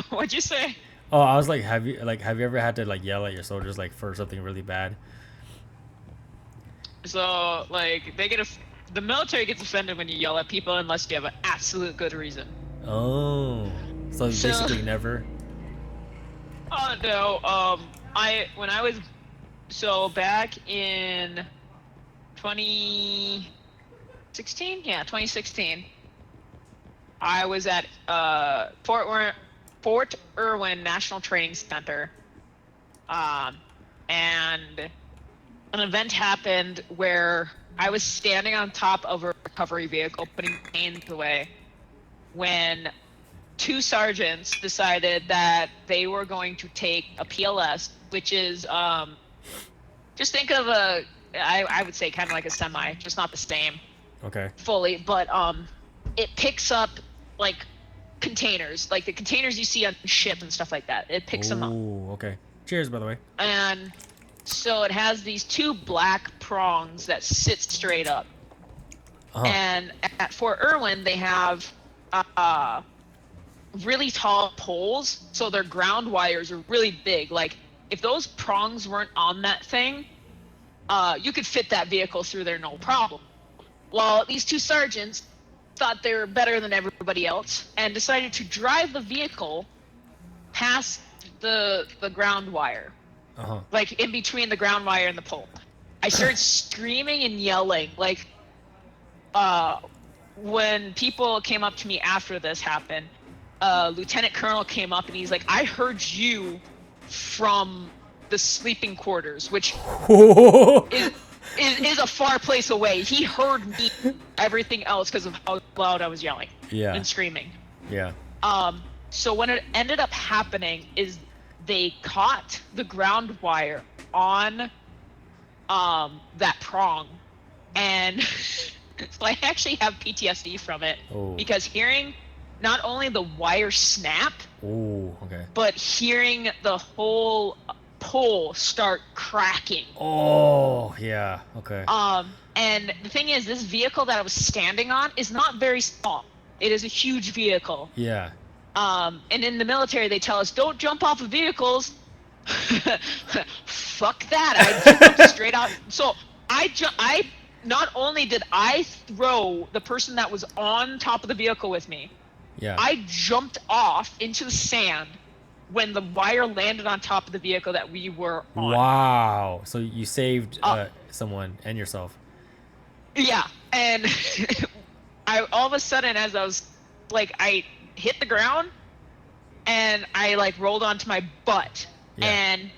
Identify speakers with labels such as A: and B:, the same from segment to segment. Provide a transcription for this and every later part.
A: What'd you say?
B: Oh, I was like, have you ever had to like yell at your soldiers like for something really bad?
A: So, like, the military gets offended when you yell at people unless you have an absolute good reason.
B: Oh, so
A: So,
B: basically never.
A: oh no, when I was back in 2016, yeah, 2016, I was at Fort Irwin National Training Center, um, and an event happened where I was standing on top of a recovery vehicle putting planes away when two sergeants decided that they were going to take a PLS, which is just think of I would say kind of like a semi, just not the same
B: Okay.
A: fully, but it picks up like containers, like the containers you see on ship and stuff like that. It picks them up.
B: Oh, okay. Cheers, by the way.
A: And so it has these two black prongs that sit straight up.
B: Uh huh.
A: And at Fort Irwin, they have uh, really tall poles, so their ground wires are really big. Like if those prongs weren't on that thing, you could fit that vehicle through there no problem. Well, these two sergeants thought they were better than everybody else and decided to drive the vehicle past the ground wire,
B: Uh huh.
A: like in between the ground wire and the pole. I started screaming and yelling. Like uh, when people came up to me after this happened, Lieutenant Colonel came up and he's like, "I heard you from the sleeping quarters," which is is a far place away. He heard me, everything else, because of how loud I was yelling
B: Yeah.
A: and screaming.
B: Yeah.
A: So what it ended up happening is they caught the ground wire on that prong, and so I actually have PTSD from it
B: Oh.
A: because hearing not only the wire snap,
B: Oh. Okay.
A: but hearing the whole pole start cracking.
B: Oh. Yeah. Okay.
A: And the thing is, this vehicle that I was standing on is not very small. It is a huge vehicle.
B: Yeah.
A: And in the military, they tell us don't jump off of vehicles. Fuck that! I jumped straight out. So I not only did I throw the person that was on top of the vehicle with me,
B: Yeah.
A: I jumped off into the sand when the wire landed on top of the vehicle that we were on.
B: Wow. So you saved
A: Uh,
B: someone and yourself.
A: yeah, and I all of a sudden, as I was like, I hit the ground and I like rolled onto my butt,
B: Yeah.
A: and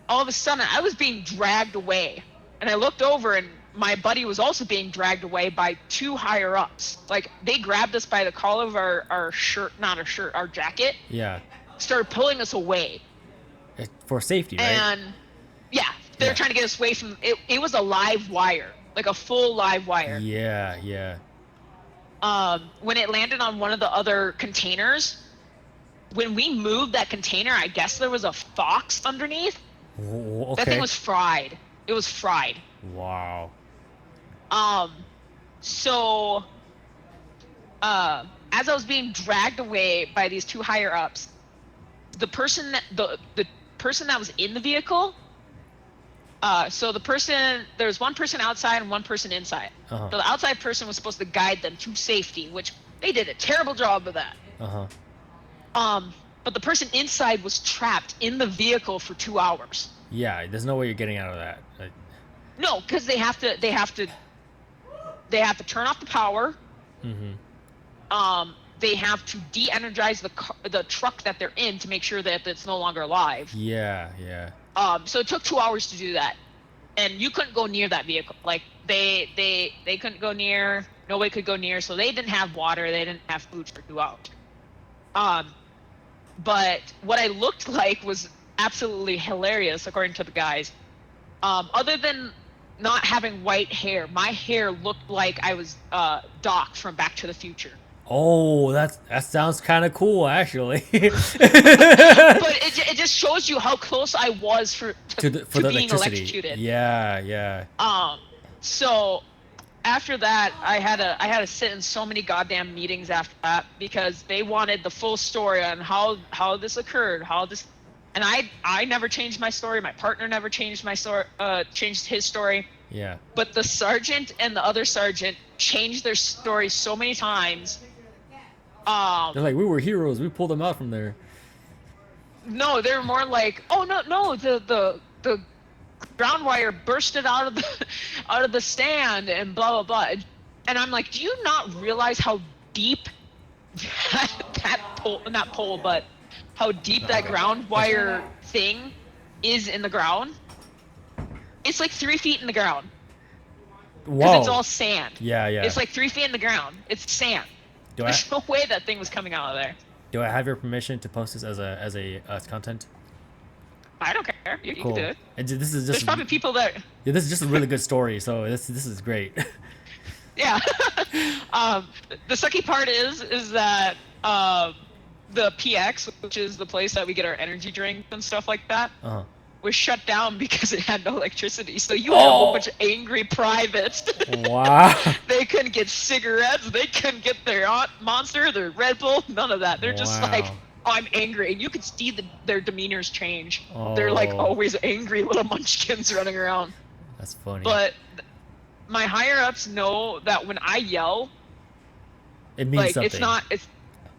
A: all of a sudden I was being dragged away, and I looked over and my buddy was also being dragged away by two higher ups. Like they grabbed us by the collar of our shirt, not our shirt, our jacket,
B: Yeah.
A: started pulling us away.
B: For safety, right?
A: And yeah, they're
B: Yeah.
A: trying to get us away from it. It was a live wire, like a full live wire.
B: Yeah. Yeah.
A: When it landed on one of the other containers, when we moved that container, I guess there was a fox underneath. That thing
B: Okay.
A: was fried. It was fried.
B: Wow.
A: Um, so as I was being dragged away by these two higher ups, the person that was in the vehicle, so there's one person outside and one person inside.
B: Uh-huh.
A: So the outside person was supposed to guide them to safety, which they did a terrible job of that.
B: Uh-huh.
A: But the person inside was trapped in the vehicle for 2 hours.
B: Yeah, there's no way you're getting out of that.
A: No, because they have to turn off the power.
B: Mm-hmm.
A: They have to de-energize the truck that they're in to make sure that it's no longer alive.
B: Yeah, yeah.
A: So it took 2 hours to do that, and you couldn't go near that vehicle. Like they couldn't go near. Nobody could go near. So they didn't have water. They didn't have food for 2 hours. But what I looked like was absolutely hilarious, according to the guys. Other than not having white hair, my hair looked like I was Doc from Back to the Future.
B: Oh, that sounds kind of cool, actually.
A: But it just shows you how close I was
B: For
A: to
B: the
A: being
B: electricity.
A: electrocuted.
B: Yeah, yeah.
A: So after that, I had to sit in so many goddamn meetings after that because they wanted the full story on how this occurred, how this, and I never changed my story. My partner never changed my story, changed his story.
B: Yeah.
A: But the sergeant and the other sergeant changed their story so many times.
B: They're like, we were heroes. We pulled them out from there.
A: No, they were more like, oh no, the ground wire bursted out of the out of the stand and blah blah blah. And I'm like, do you not realize how deep that pole, not pole, but how deep that ground wire thing is in the ground? It's like 3 feet in the ground. Because
B: Whoa.
A: it's all sand.
B: Yeah, yeah.
A: It's like 3 feet in the ground. It's sand. There's no way that thing was coming out of there.
B: Do I have your permission to post this as content?
A: I don't care. You can do it.
B: And this is
A: There's
B: just
A: probably people that.
B: yeah, this is just a really good story. So this is great.
A: Yeah. The sucky part is that the PX, which is the place that we get our energy drinks and stuff like that, was shut down because it had no electricity. So you had a whole bunch of angry privates.
B: Wow.
A: They couldn't get cigarettes. They couldn't get their Monster, their Red Bull, none of that. They're just like, oh, I'm angry. And you could see their demeanors change. They're like always angry little munchkins running around.
B: That's funny.
A: But my higher ups know that when I yell,
B: it means
A: like
B: something.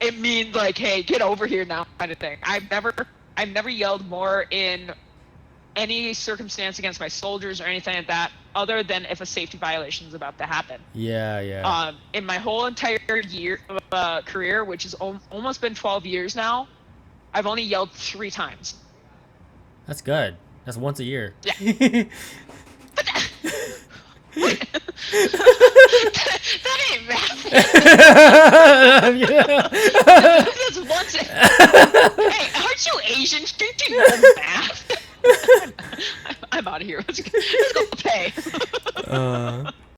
A: it means like, hey, get over here now, kind of thing. I've never yelled more in any circumstance against my soldiers or anything like that, other than if a safety violation is about to happen.
B: Yeah, yeah.
A: In my whole entire career, which has almost been 12 years now, I've only yelled 3 times.
B: That's good. That's once a year.
A: Yeah. But that ain't math. That's once. Hey, aren't you Asian? Shouldn't you know math? I'm out of here. Let's go pay.